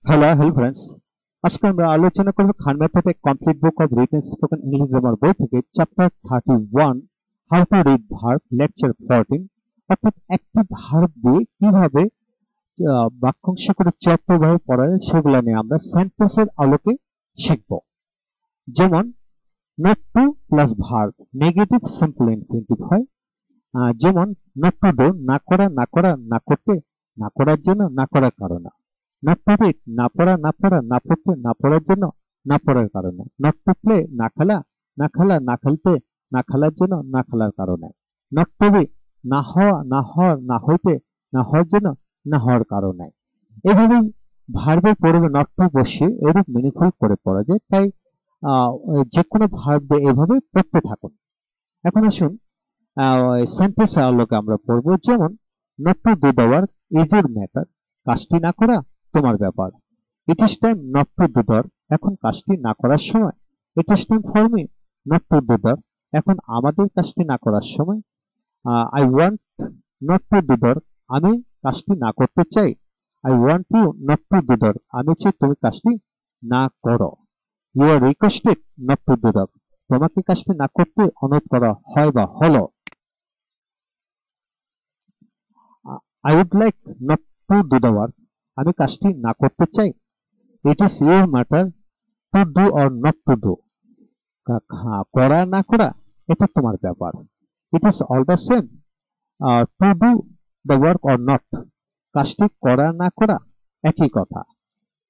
hello friends. আজকে আমরা আলোচনা করব Khan method complete book of written spoken English grammar বই থেকে chapter 31 how to read verb lecture 14 অর্থাৎ একটি ভার্ব দিয়ে কিভাবে বাক্যাংশ করে চর্যাপদভাবে পড়া যায় সেগুলো নিয়ে আমরা সেন্টেন্সের আলোকে শিখব। যেমন not to plus verb negative simple infinitive হয়। যেমন নট টু ডু না করা না করা না করতে না করার জন্য না করার কারণে। নট টু রিড না পড়া না পড়া না পড়তে না পড়ার জন্য না পড়ার কারণে। নট টু প্লে না খেলা না খেলা না খেলতে না খেলার জন্য না খেলার কারণে। নট টু বি না হওয়া না হওয়ার না হইতে না হওয়ার জন্য না হওয়ার কারণে। এভাবেই ভার্বের পূর্বে নট টু বসিয়ে এরূপ মিনিংফুল করে পড়া যায়। তাই যে কোনো ভার্ব দিয়ে এভাবে পড়তে থাকুন। এখন আসুন সেন্টেন্সের আলোকে আমরা পড়বো। যেমন not to do the work is your matter, কাজটি না করা তোমার ব্যাপার। It is time not to do the, এখন কাজটি না করার সময়। It is time for me not to do the, এখন আমাদের কাজটি না করার সময়। I want not to do the, আমি কাজটি না করতে চাই। I want you not to do the, আমি চাই তুমি কাজটি না করো। You are requested not to do the, তোমাকে কাজটি না করতে অনুরোধ করা হয় বা হলো। I would like not to do the work, আমি কাজটি না করতে চাই। It is your matter to do or not to do, করা না করা এটা তোমার ব্যাপার। It is all the same to do the work or not, কাজটি করা না করা একই কথা।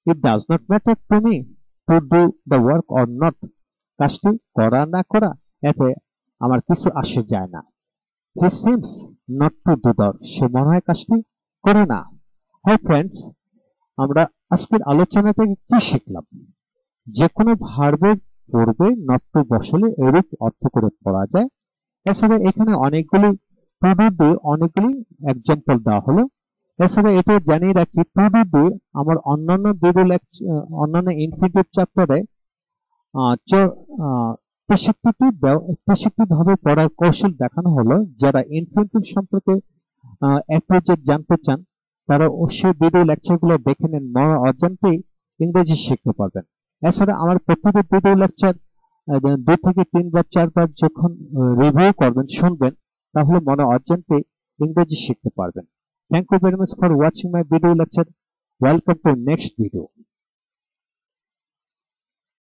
It does not matter to me to do the work or not, কাজটি করা না করা এতে আমার কিছু আসে যায় না। He seems not to do the, সে মনে হয় কাজটি করে না। হাই ফ্রেন্ডস, আমরা আজকের আলোচনা থেকে কি শিখলাম? যে কোনো ভার্বের পূর্বে নট টু বসলে এরূপ অর্থ করে পড়া যায়। এছাড়া এখানে অনেকগুলি টু ডু দিয়ে অনেকগুলি এক্সাম্পল দেওয়া হলো। এছাড়া এটা জানিয়ে রাখি, টু ডু দিয়ে আমার অন্যান্য ইনফিনিটিভ চ্যাপ্টারে 63 ভাবে পড়ার কৌশল দেখানো হলো। যারা ইনফিনিটিভ সম্পর্কে জানতে চান তারা অবশ্যই ভিডিও লেকচারগুলো দেখে নেন, মনে অজান্তেই ইংরেজি শিখতে পারবেন। এছাড়া আমার প্রতিটি ভিডিও লেকচার 2 থেকে 3 বা 4 বার যখন রিভিউ করবেন শুনবেন তাহলে মনে অজান্তেই ইংরেজি শিখতে পারবেন। Thank you very much for watching my video lecture. Welcome to next video.